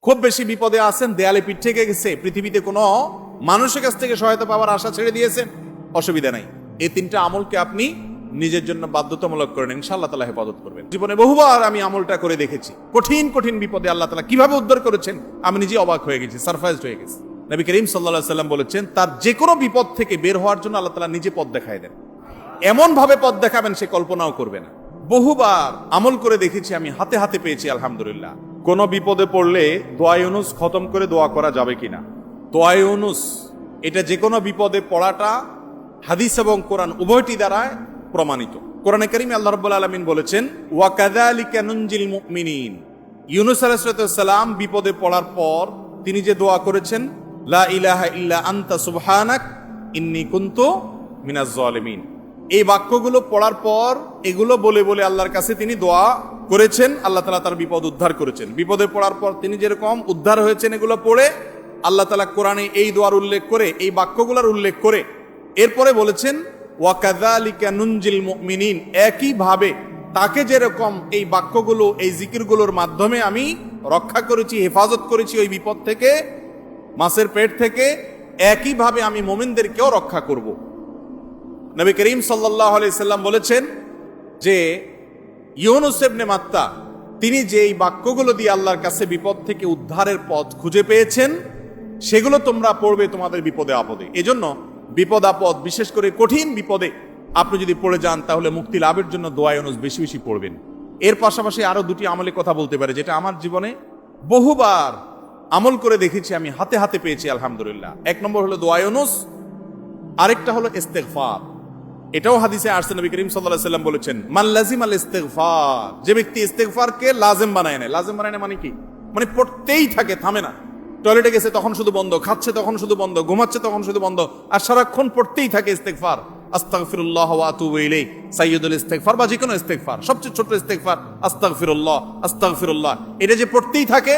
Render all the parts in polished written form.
খুব বেশি বিপদে আছেন, দেয়ালে পিঠ থেকে গেছে, পৃথিবীতে কোনো মানুষের কাছ থেকে সহায়তা পাওয়ার আশা ছেড়ে দিয়েছেন, অসুবিধা নাই। এই তিনটা আমলকে আপনি নিজের জন্য বাধ্যতামূলক করেন, ইনশাআল্লাহ তাআলা হেফাজত করবেন। জীবনে বহুবার আমি আমলটা করে দেখেছি। কঠিন কঠিন বিপদে আল্লাহ তাআলা কিভাবে উদ্ধার করেছেন আমি নিজে অবাক হয়ে গেছি, সারপ্রাইজড হয়ে গেছি। নবী করিম সাল্লাল্লাহু আলাইহি সাল্লাম বলেছেন, তার যে কোনো বিপদ থেকে বের হওয়ার জন্য আল্লাহ তাআলা নিজে পথ দেখায় দেন। এমন ভাবে পথ দেখাবেন সে কল্পনাও করবে না। বহুবার আমল করে দেখেছি আমি, হাতে হাতে পেয়েছি আলহামদুলিল্লাহ। কোন বিপদে পড়লে দোয়া ইউনুস খতম করে দোয়া করা যাবে কিনা? দোয়া ইউনুস এটা যে কোনো বিপদে পড়াটা হাদিস এবং কোরআন উভয়টি দ্বারায় প্রমাণিত। কোরআনে কারিমে আল্লাহ রাব্বুল আলামিন বলেছেন, ওয়া কাযালিকা নুনজিল মুমিনিন। ইউনুস আলাইহিস সালাম বিপদে পড়ার পর তিনি যে দোয়া করেছেন, লা ইলাহা ইল্লা আনতা সুবহানাক ইন্নী কুনতু মিনাজ জালিমিন, এই বাক্যগুলো পড়ার পর এগুলো বলে বলে আল্লাহর কাছে তিনি দোয়া করেছেন, আল্লাহ তাআলা তার বিপদ উদ্ধার করেছেন। বিপদে পড়ার পর তিনি যেরকম উদ্ধার হয়েছেন এগুলো পড়ে আল্লাহ তাআলা কোরআনে এই দোয়ার উল্লেখ করে, এই বাক্যগুলোর উল্লেখ করে এরপরে বলেছেন, ওয়া কাযালিকা নুনজিল মুমিনিন, একইভাবে তাকে যেরকম এই বাক্যগুলো, এই জিকিরগুলোর মাধ্যমে আমি রক্ষা করেছি, হেফাজত করেছি ওই বিপদ থেকে, মাছের পেট থেকে, একইভাবে আমি মুমিনদেরকেও রক্ষা করব। নবী করিম সাল্লাল্লাহু আলাইহি সাল্লাম বলেছেন যে ইউনুস ইবনে মাত্তা তিনি যে এই বাক্যগুলো দিয়ে আল্লাহর কাছে বিপদ থেকে উদ্ধারের পথ খুঁজে পেয়েছেন, সেগুলো তোমরা পড়বে তোমাদের বিপদে আপদে। এজন্য বিপদ আপদ, বিশেষ করে কঠিন বিপদে আপনি যদি পড়ে যান তাহলে মুক্তি লাভের জন্য দোয়া ইউনুস বেশি বেশি পড়বেন। এর পাশাপাশি আরো দুটি আমলের কথা বলতে পারে, যেটা আমার জীবনে বহুবার আমল করে দেখেছি আমি, হাতে হাতে পেয়েছি আলহামদুলিল্লাহ। এক নম্বর হলো দোয়া ইউনুস, আরেকটা হলো ইস্তেগফার। এটাও হাদিসে আসছে, নবী করিম সাল্লাল্লাহু আলাইহি সাল্লাম বলেছেন, মান লাজিমাল ইস্তেগফার, যে ব্যক্তি ইস্তেগফারকে লাজিম বানায় নেয়। লাজিম বানায় মানে কি? মানে পড়তেই থাকে, থামে না। টয়লেটে গেছে তখন শুধু বন্ধ, খাচ্ছে তখন শুধু বন্ধ, ঘুমাচ্ছে তখন শুধু বন্ধ, আর সারাক্ষণ পড়তেই থাকে ইস্তেগফার। আস্তাগফিরুল্লাহ ওয়া আতুবু ইলাইহি, সাইয়্যিদুল ইস্তেগফার বা যে কোনো ইস্তেগফার, সবচেয়ে ছোট ইস্তেগফার আস্তাগফিরুল্লাহ আস্তাগফিরুল্লাহ, এটা যে পড়তেই থাকে,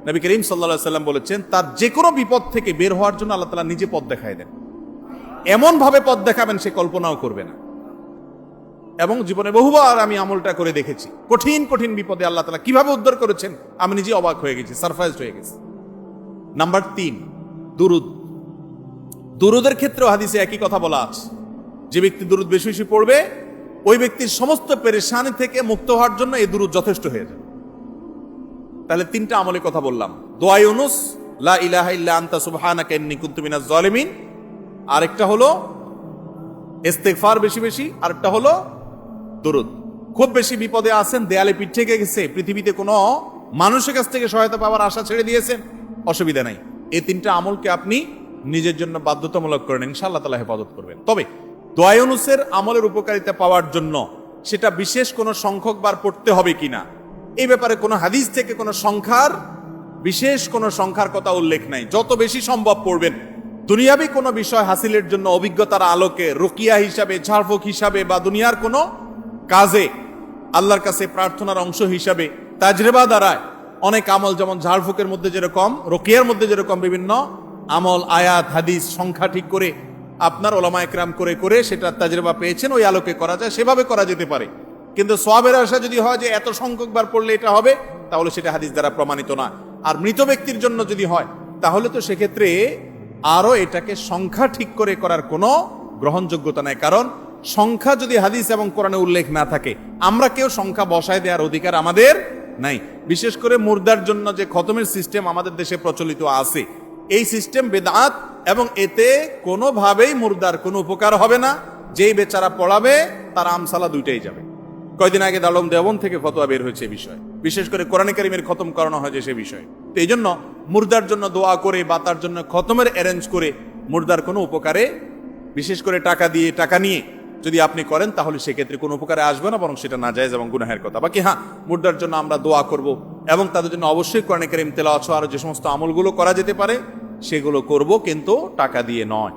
নবী করিম সাল্লাল্লাহু আলাইহি সাল্লাম বলেছেন, তার যে কোনো বিপদ থেকে বের হওয়ার জন্য আল্লাহ তাআলা নিজে পথ দেখায় দেন। এমন ভাবে পথ দেখাবেন সে কল্পনাও করবে না। এবং জীবনে বহুবার আমি আমলটা করে দেখেছি। কঠিন কঠিন বিপদে আল্লাহ তাআলা কিভাবে উদ্ধার করেছেন আমি নিজে অবাক হয়ে গেছি, সারপ্রাইজড হয়ে গেছি। নাম্বার 3, দুরুদ। দুরুদের ক্ষেত্রেও হাদিসে একই কথা বলা আছে, যে ব্যক্তি দুরুদ বেশি বেশি পড়বে ওই ব্যক্তির সমস্ত পেরেশানি থেকে মুক্ত হওয়ার জন্য এই দুরুদ যথেষ্ট হয়ে যাবে। তাহলে 3টা আমলের কথা বললাম, দোয়া ইউনুস, লা ইলাহা ইল্লা আনতা সুবহানাকা ইন্নী কুনতু মিনাজ জালিমিন, আরেকটা হলো ইস্তেগফার বেশি বেশি, আরেকটা হলো দুরুদ। খুব বেশি বিপদে আছেন, দেয়ালে পিঠ থেকে গেছে, পৃথিবীতে কোনো মানুষের কাছ থেকে সহায়তা পাওয়ার আশা ছেড়ে দিয়েছেন, অসুবিধা নাই। এই 3টা আমলকে আপনি নিজের জন্য বাধ্যতামূলক করেন, ইনশাআল্লাহ তাআলা হেফাজত করবেন। তবে দোয়া ইউনুসের আমলের উপকারিতা পাওয়ার জন্য সেটা বিশেষ কোনো সংখ্যক বার পড়তে হবে কিনা, এই ব্যাপারে কোনো হাদিস থেকে কোনো সংখ্যার, বিশেষ কোনো সংখ্যার কথা উল্লেখ নাই। যত বেশি সম্ভব পড়বেন। দুনিয়াবি কোনো বিষয় হাসিলের জন্য অভিজ্ঞতার আলোকে, রুকিয়া হিসাবে, ঝাড়ফুঁক হিসাবে, বা দুনিয়ার কোনো কাজে আল্লাহর কাছে প্রার্থনার অংশ হিসাবে তাজরিবা দ্বারায় অনেক আমল, যেমন ঝাড়ফুঁকের মধ্যে যেরকম, রুকিয়ার মধ্যে যেরকম বিভিন্ন আমল, আয়াত, হাদিস, সংখ্যা ঠিক করে আপনার ওলামা একরাম করে করে সেটা তাজরিবা পেয়েছেন, ওই আলোকে করা যায়, সেভাবে করা যেতে পারে। কিন্তু সওয়াবের আশা যদি হয় যে এত সংখ্যক বার পড়লে এটা হবে, তাহলে সেটা হাদিস দ্বারা প্রমাণিত না। আর মৃত ব্যক্তির জন্য যদি হয় তাহলে তো সেক্ষেত্রে আরো এটাকে সংখ্যা ঠিক করে করার কোনো গ্রহণযোগ্যতা নাই। কারণ সংখ্যা যদি হাদিস এবং কোরআনে উল্লেখ না থাকে, আমরা কেউ সংখ্যা বসায় দেওয়ার অধিকার আমাদের নাই। বিশেষ করে মুর্দার জন্য যে খতমের সিস্টেম আমাদের দেশে প্রচলিত আছে, এই সিস্টেম বেদাত, এবং এতে কোনোভাবেই মুর্দার কোনো উপকার হবে না। যেই বেচারা পড়াবে তার আমসালা দুইটাই যাবে। কয়দিন আগে দালম দেওবন্দ থেকে ফতোয়া বের হয়েছে বিষয়, বিশেষ করে কোরআনে কারীমের খতম করানো হয় যে সে বিষয়। তো এই জন্য মুর্দার জন্য দোয়া করে বা তার জন্য খতমের অ্যারেঞ্জ করে মুর্দার কোনো উপকারে, বিশেষ করে টাকা নিয়ে যদি আপনি করেন তাহলে সেক্ষেত্রে কোনো উপকারে আসবে না, বরং সেটা নাজায়েজ এবং গুনাহের কথা। বাকি হ্যাঁ, মুর্দার জন্য আমরা দোয়া করব এবং তাদের জন্য অবশ্যই কোরআনে কারীম তেলাওয়াত সহ আরো যে সমস্ত আমলগুলো করা যেতে পারে সেগুলো করব, কিন্তু টাকা দিয়ে নয়।